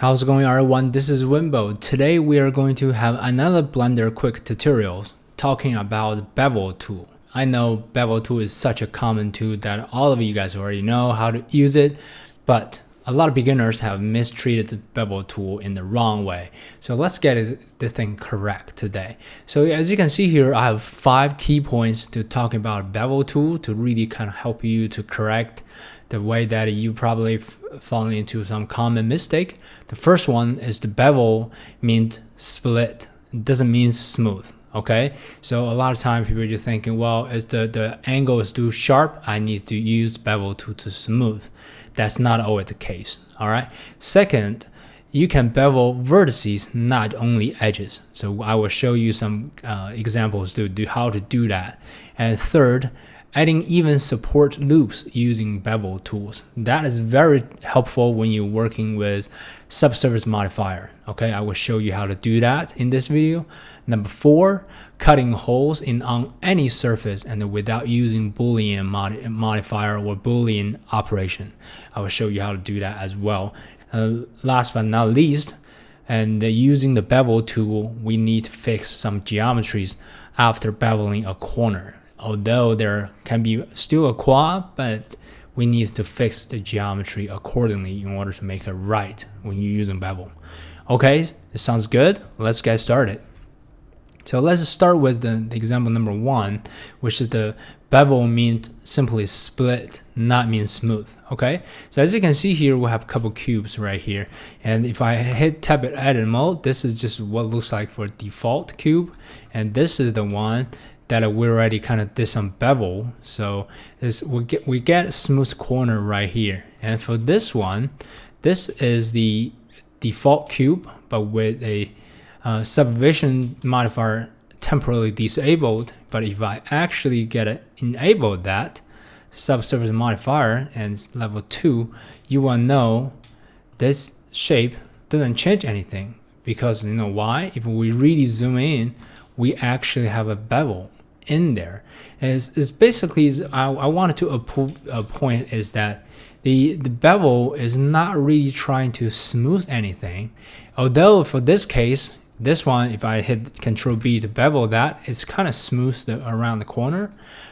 How's it going, everyone? This is Wimbo. Today we are going to have another Blender quick tutorial talking about Bevel tool. I know Bevel tool is such a common tool that all of you guys already know how to use it, but a lot of beginners have mistreated the Bevel tool in the wrong way. So let's get this thing correct today. So as you can see here, I have 5 key points to talk about Bevel tool to really kind of help you to correct the way that you probably fallen into some common mistake. The first one is the bevel means split. It doesn't mean smooth. Okay, so a lot of times people are just thinking, well, is the angle is too sharp, I need to use bevel tool to smooth. That's not always the case. All right. Second, you can bevel vertices, not only edges. So I will show you some examples to do how to do that. And third, adding even support loops using bevel tools. That is very helpful when you're working with subsurface modifier. Okay, I will show you how to do that in this video. Number 4, cutting holes on any surface and without using Boolean modifier or Boolean operation. I will show you how to do that as well. Last but not least, and using the bevel tool, we need to fix some geometries after beveling a corner. Although there can be still a quad, but we need to fix the geometry accordingly in order to make it right when you're using bevel. Okay, it sounds good. Let's get started. So let's start with the example number 1, which is the bevel means simply split, not mean smooth. Okay, so as you can see here, we have a couple cubes right here, and if I tap it edit mode, this is just what it looks like for default cube, and this is the one that we already kind of did some bevel. So we get a smooth corner right here, and for this one, this is the default cube, but with a subdivision modifier temporarily disabled. But if I actually get it enabled, that subsurface modifier and level 2, you will know this shape doesn't change anything, because you know why? If we really zoom in, we actually have a bevel in there. It's basically, I wanted to prove a point is that the bevel is not really trying to smooth anything. Although for this case, this one, if I hit Control B to bevel that, it's kind of smooth around the corner.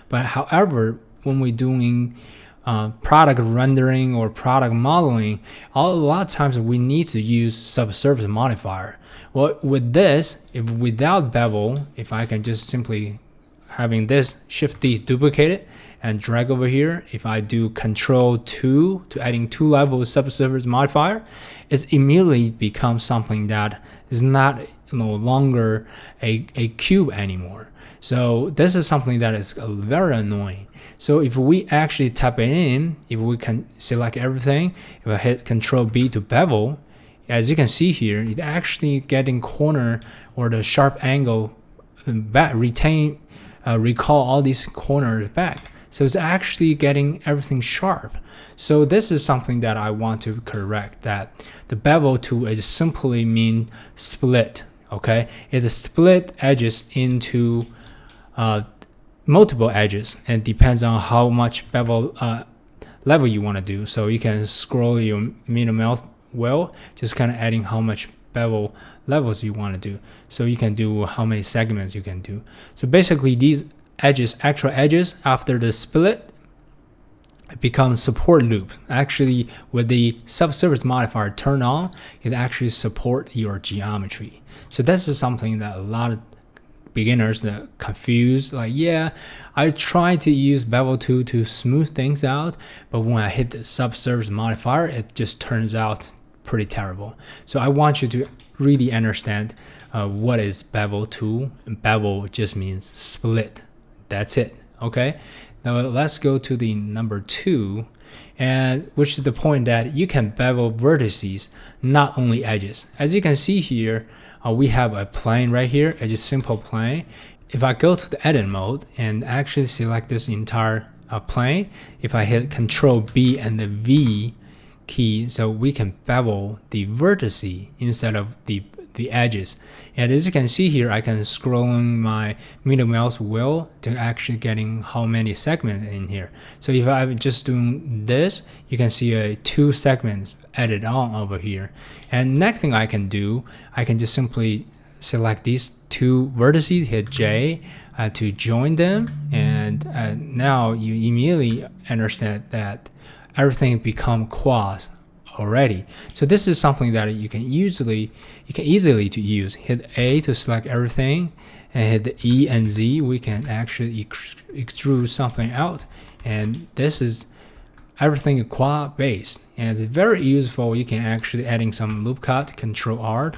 But however, when we're doing product rendering or product modeling, a lot of times we need to use subsurface modifier. Well, with this, if without bevel, if I can just simply having this Shift D duplicate it and drag over here, if I do Control 2 to adding 2 level subsurface modifier, it immediately becomes something that is not no longer a cube anymore. So this is something that is very annoying. So if we actually tap it in, if we can select everything, if I hit Control B to bevel, as you can see here, it actually getting corner or the sharp angle back, recall all these corners back. So it's actually getting everything sharp. So this is something that I want to correct, that the bevel tool is simply mean split. Okay, it split edges into multiple edges, and depends on how much bevel level you want to do. So you can scroll your middle mouse wheel, just kind of adding how much bevel levels you want to do. So you can do how many segments you can do. So basically these edges, actual edges, after the split, it becomes support loop. Actually, with the subsurface modifier turned on, it actually support your geometry. So this is something that a lot of beginners that confused, like, yeah, I try to use bevel tool to smooth things out, but when I hit the subsurface modifier, it just turns out pretty terrible. So I want you to really understand what is bevel tool. Bevel just means split. That's it. Okay, now let's go to the number 2, and which is the point that you can bevel vertices, not only edges. As you can see here, we have a plane right here, it's a simple plane. If I go to the edit mode and actually select this entire plane, if I hit Control B and the V key, so we can bevel the vertices instead of the edges. And as you can see here, I can scrolling my middle mouse wheel to actually getting how many segments in here. So if I'm just doing this, you can see 2 segments added on over here. And next thing I can do, I can just simply select these two vertices, hit J to join them, and now you immediately understand that everything become quads already. So this is something that you can easily to use. Hit A to select everything, and hit the E and Z. We can actually extrude something out, and this is everything quad based, and it's very useful. You can actually adding some loop cut, Control R,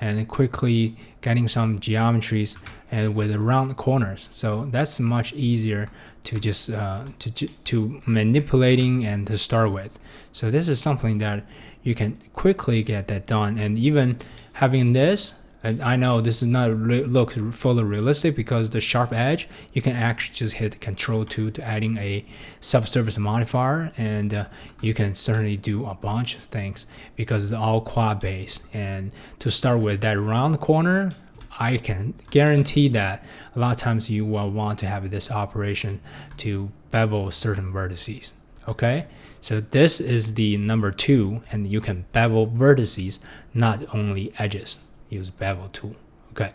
and quickly getting some geometries and with round corners. So that's much easier to just to manipulating and to start with. So this is something that you can quickly get that done. And even having this, and I know this is not look fully realistic because the sharp edge, you can actually just hit Control 2 to adding a subsurface modifier, and you can certainly do a bunch of things because it's all quad based. And to start with that round corner, I can guarantee that a lot of times you will want to have this operation to bevel certain vertices. Okay, so this is the number 2, and you can bevel vertices, not only edges. Use Bevel tool. Okay,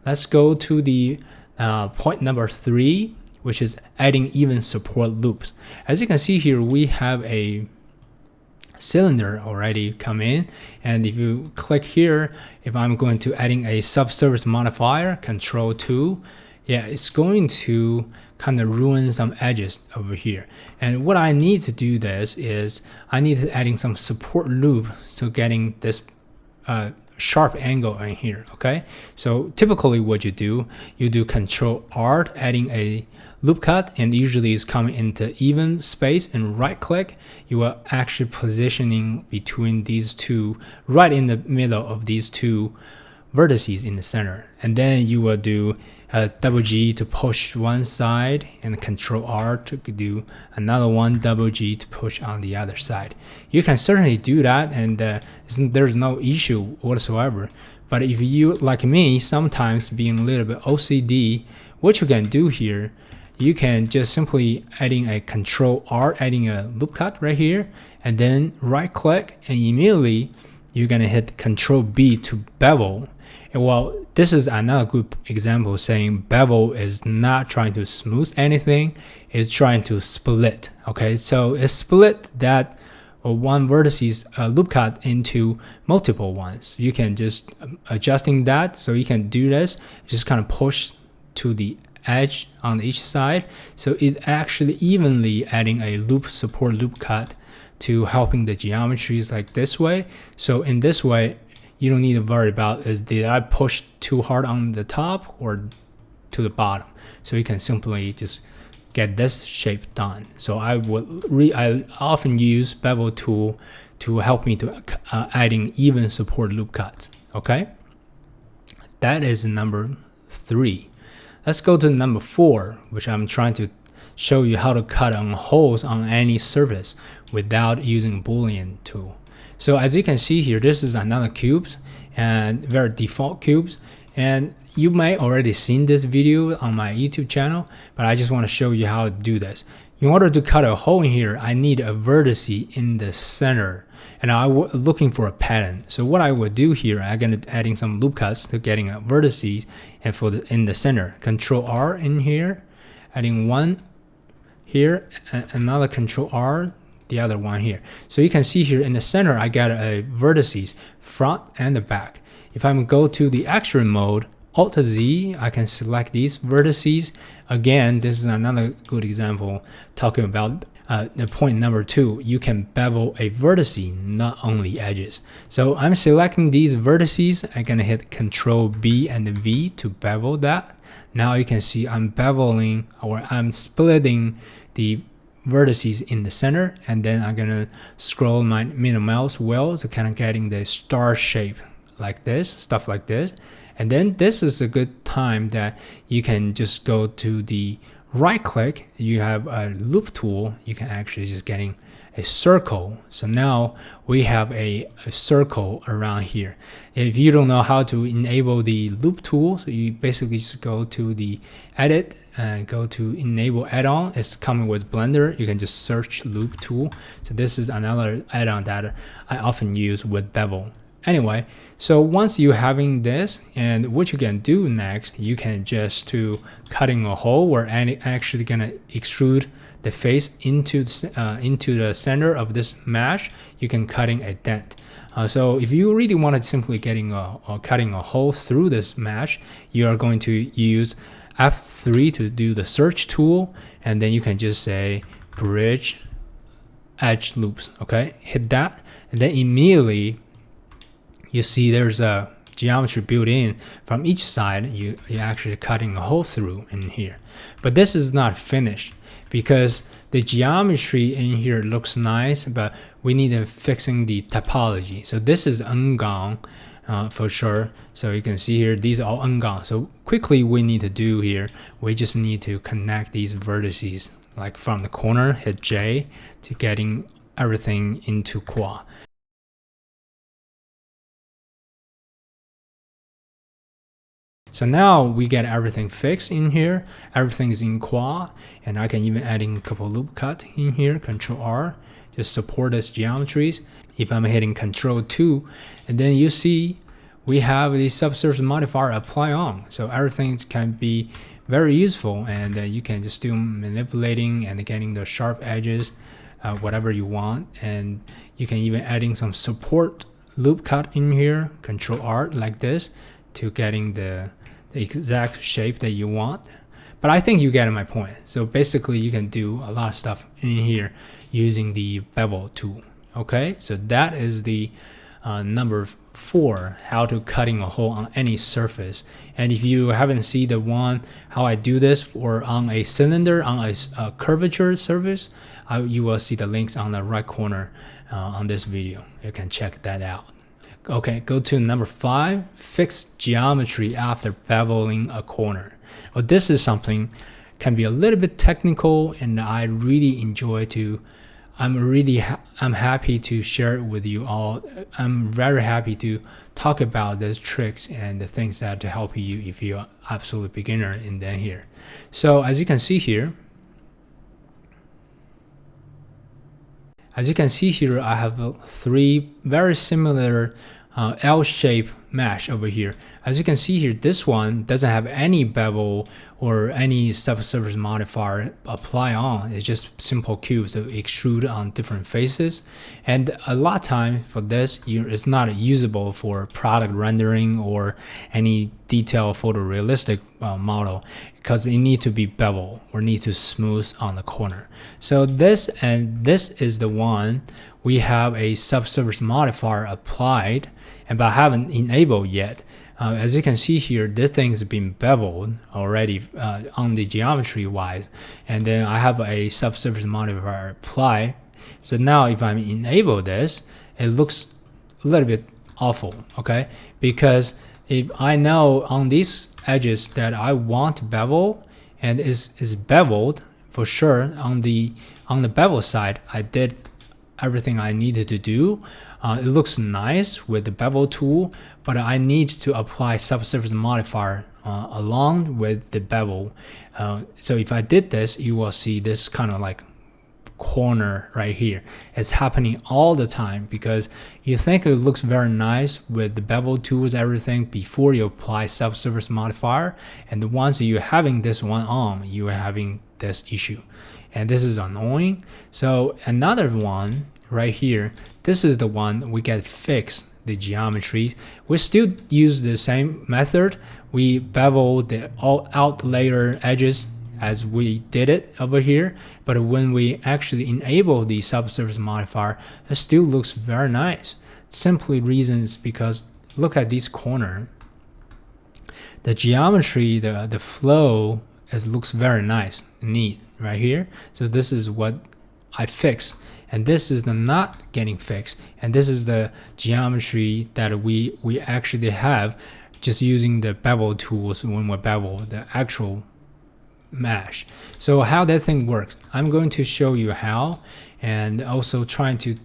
let's go to the point number 3, which is adding even support loops. As you can see here, we have a cylinder already come in, and if you click here, if I'm going to adding a subsurface modifier, Control 2, yeah, it's going to kind of ruin some edges over here. And what I need to do this is I need to adding some support loop to getting this sharp angle in here. Okay, so typically what you do Control R, adding a loop cut, and usually it's coming into even space, and right click, you are actually positioning between these two, right in the middle of these two vertices in the center, and then you will do double G to push one side, and Control R to do another one, double G to push on the other side. You can certainly do that, and there's no issue whatsoever. But if you, like me, sometimes being a little bit OCD, what you can do here, you can just simply adding a Control R, adding a loop cut right here, and then right click, and immediately you're gonna hit Control B to bevel. And well, this is another good example saying bevel is not trying to smooth anything, it's trying to split. Okay, so it split that one vertices loop cut into multiple ones. You can just adjusting that, so you can do this, just kind of push to the edge on each side, so it actually evenly adding a support loop cut to helping the geometries like this way. So in this way, you don't need to worry about did I push too hard on the top or to the bottom. So you can simply just get this shape done. So I often use Bevel tool to help me to adding even support loop cuts. Okay, that is number 3. Let's go to number 4, which I'm trying to show you how to cut on holes on any surface without using Boolean tool. So as you can see here, this is another cubes, and very default cubes, and you may already seen this video on my YouTube channel, but I just want to show you how to do this. In order to cut a hole in here, I need a vertice in the center, and I'm looking for a pattern. So what I would do here, I'm gonna adding some loop cuts to getting a vertices, and in the center, Control R in here, adding one here, another Control R, the other one here. So you can see here in the center, I got a vertices front and the back. If I'm go to the extrude mode, Alt Z, I can select these vertices. Again, this is another good example talking about the point number 2. You can bevel a vertice, not only edges. So I'm selecting these vertices. I'm gonna hit Control B and V to bevel that. Now you can see I'm beveling, or I'm splitting the vertices in the center, and then I'm gonna scroll my middle mouse wheel to kind of getting the star shape like this, stuff like this. And then this is a good time that you can just go to the right click, you have a loop tool, you can actually just getting a circle. So now we have a circle around here. If you don't know how to enable the loop tool, so you basically just go to the edit and go to enable add-on. It's coming with Blender. You can just search loop tool. So this is another add-on that I often use with Bevel. Anyway, so once you're having this, and what you can do next, you can just to cutting a hole. We're actually gonna extrude the face into the center of this mesh. You can cutting a dent. So if you really want to simply cutting a hole through this mesh, you are going to use F3 to do the search tool, and then you can just say bridge edge loops. Okay, hit that, and then immediately you see there's a geometry built in from each side. You're actually cutting a hole through in here. But this is not finished because the geometry in here looks nice, but we need to fixing the topology. So this is ungone for sure. So you can see here, these are all ungone. So quickly we need to do here, we just need to connect these vertices, like from the corner, hit J to getting everything into qua. So now we get everything fixed in here. Everything is in qua, and I can even add in a couple loop cut in here. Control R, just support this geometries. If I'm hitting Control 2, and then you see we have the subsurface modifier apply on. So everything can be very useful, and you can just do manipulating and getting the sharp edges, whatever you want. And you can even adding some support loop cut in here. Control R like this to getting the exact shape that you want. But I think you get my point. So basically you can do a lot of stuff in here using the bevel tool. Okay, so that is the number 4, how to cutting a hole on any surface. And if you haven't seen the one how I do this or on a cylinder, on a curvature surface, you will see the links on the right corner on this video. You can check that out. Okay, go to number 5, fix geometry after beveling a corner. Well, this is something can be a little bit technical, and I really enjoy to. I'm happy to share it with you all. I'm very happy to talk about these tricks and the things that to help you if you're absolute beginner in then here. So as you can see here, I have 3 very similar L-shaped mesh over here. As you can see here, this one doesn't have any bevel or any subsurface modifier apply on. It's just simple cubes that extrude on different faces. And a lot of time for this, it's not usable for product rendering or any detailed photorealistic model, because it need to be bevel or need to smooth on the corner. So this is the one we have a subsurface modifier applied, but I haven't enabled yet. As you can see here, this thing's been beveled already on the geometry wise, and then I have a subsurface modifier apply. So now if I enable this, it looks a little bit awful, okay? Because if I know on these edges that I want bevel and is beveled for sure, on the bevel side, I did everything I needed to do. It looks nice with the bevel tool, but I need to apply subsurface modifier along with the bevel. So if I did this, you will see this kind of like corner right here. It's happening all the time because you think it looks very nice with the bevel tools, everything before you apply subsurface modifier, and once you're having this one on, you are having this issue, and this is annoying. So another one right here, this is the one we get fixed the geometry. We still use the same method. We bevel the out layer edges as we did it over here, but when we actually enable the subsurface modifier, it still looks very nice. Simply reasons because look at this corner, the geometry, the flow looks very nice, neat right here. So this is what I fixed, and this is the not getting fixed, and this is the geometry that we actually have just using the bevel tools when we bevel the actual mesh. So how that thing works, I'm going to show you how, and also trying to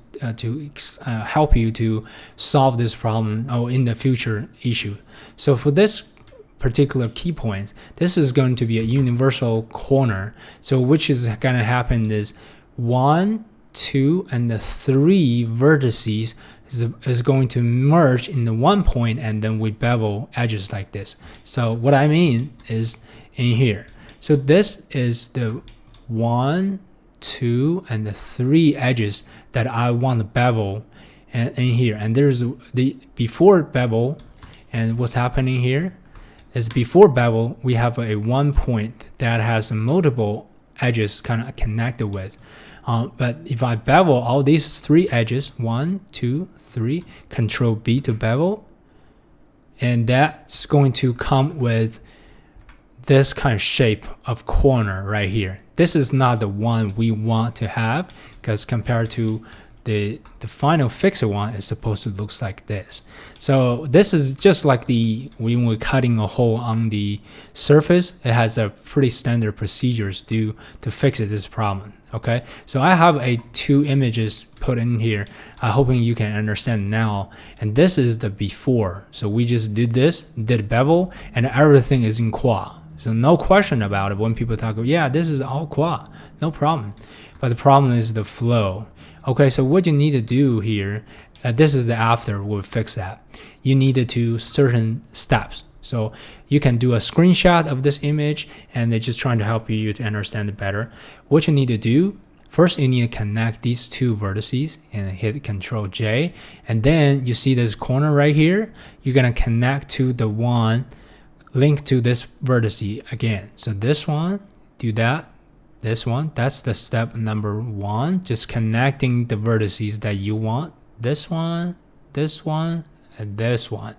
help you to solve this problem or in the future issue. So for this particular key point, this is going to be a universal corner. So which is going to happen is 1, 2, and the 3 vertices is going to merge in the one point, and then we bevel edges like this. So what I mean is in here. So this is the 1, 2, and the 3 edges that I want to bevel in here. And there's the before bevel, and what's happening here is before bevel we have a one point that has multiple edges kind of connected with. But if I bevel all these 3 edges, 1, 2, 3, Control B to bevel, and that's going to come with this kind of shape of corner right here. This is not the one we want to have, because compared to the final fixed one is supposed to look like this. So this is just like when we're cutting a hole on the surface, it has a pretty standard procedures to fix this problem. Okay, so I have 2 images put in here, hoping you can understand now. And this is the before. So we just did bevel, and everything is in qua. So no question about it when people talk, yeah, this is all qua, no problem. But the problem is the flow. Okay, so what you need to do here, this is the after we'll fix that. You need to do certain steps. So you can do a screenshot of this image, and they're just trying to help you to understand it better. What you need to do, first you need to connect these 2 vertices and hit Control J. And then you see this corner right here, you're gonna connect to the one linked to this vertice again. So this one, do that. This one, that's the step number 1, just connecting the vertices that you want. This one, and this one.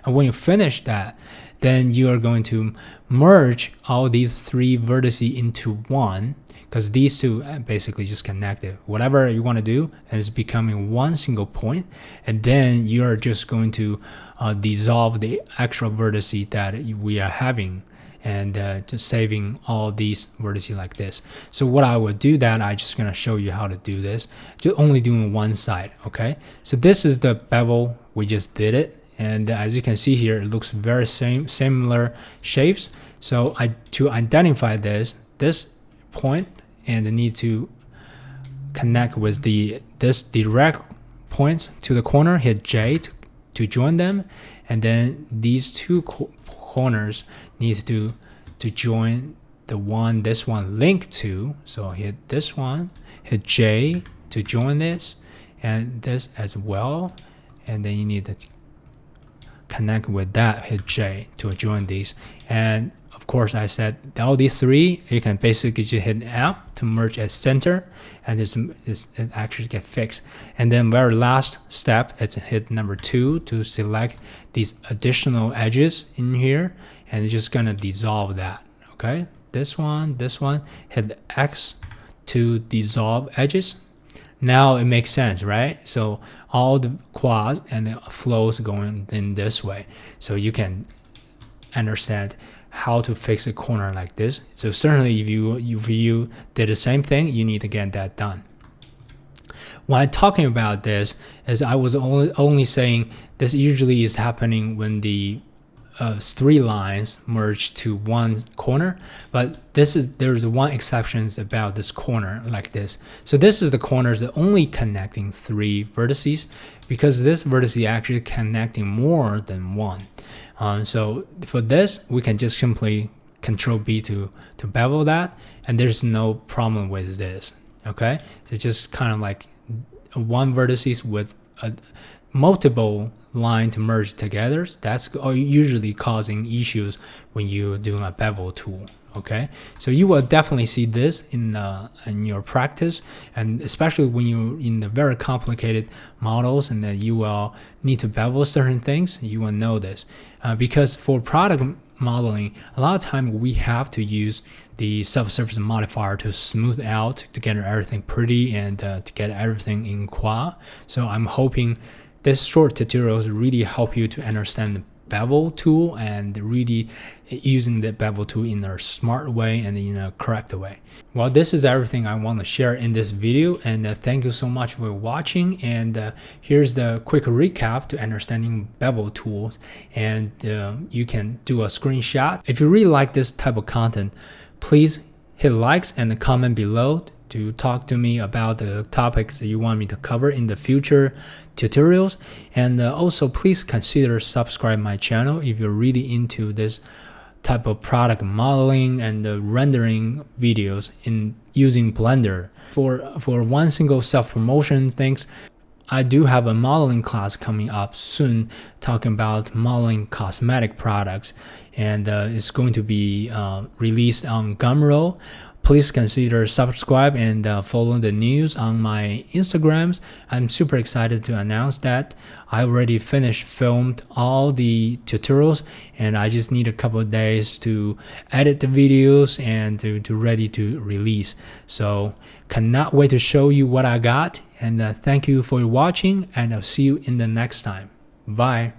And when you finish that, then you are going to merge all these 3 vertices into one, because these 2 basically just connected. Whatever you want to do is becoming one single point, and then you are just going to dissolve the extra vertices that we are having, and just saving all these vertices like this. So what I would do that, I'm just going to show you how to do this, just only doing one side. Okay, so this is the bevel, we just did it, and as you can see here, it looks very similar shapes. So to identify this point, and I need to connect with this direct points to the corner, hit J to join them, and then these 2 corners needs to join this one linked to. So hit this one, hit J to join this, and this as well, and then you need to connect with that, hit J to join these. And of course I said all these 3, you can basically just hit F to merge at center, and it actually get fixed. And then very last step, it's hit number 2 to select these additional edges in here, and it's just gonna dissolve that. Okay, this one, hit X to dissolve edges. Now it makes sense, right? So all the quads and the flows going in this way, so you can understand how to fix a corner like this. So certainly if you did the same thing, you need to get that done. When I'm talking about this, as I was only saying this usually is happening when the 3 lines merge to one corner, but there's one exception about this corner like this. So this is the corners that only connecting 3 vertices, because this vertex is actually connecting more than one. So for this, we can just simply Control B to bevel that, and there's no problem with this. Okay, so just kind of like one vertices with multiple line to merge together. That's usually causing issues when you're doing a bevel tool. Okay, so you will definitely see this in your practice, and especially when you're in the very complicated models and that you will need to bevel certain things, you will know this. Because for product modeling, a lot of time we have to use the subsurface modifier to smooth out, to get everything pretty, and to get everything in qua. So I'm hoping this short tutorials really help you to understand Bevel tool and really using the Bevel tool in a smart way and in a correct way. Well, this is everything I want to share in this video, and thank you so much for watching. And here's the quick recap to understanding Bevel tools, and you can do a screenshot. If you really like this type of content, please hit likes and comment below to talk to me about the topics that you want me to cover in the future tutorials. And also please consider subscribe my channel if you're really into this type of product modeling and rendering videos in using Blender. For one single self-promotion things, I do have a modeling class coming up soon talking about modeling cosmetic products, and it's going to be released on Gumroad. Please consider subscribe and follow the news on my Instagrams. I'm super excited to announce that I already filmed all the tutorials, and I just need a couple of days to edit the videos and to ready to release. So cannot wait to show you what I got, and thank you for watching, and I'll see you in the next time. Bye.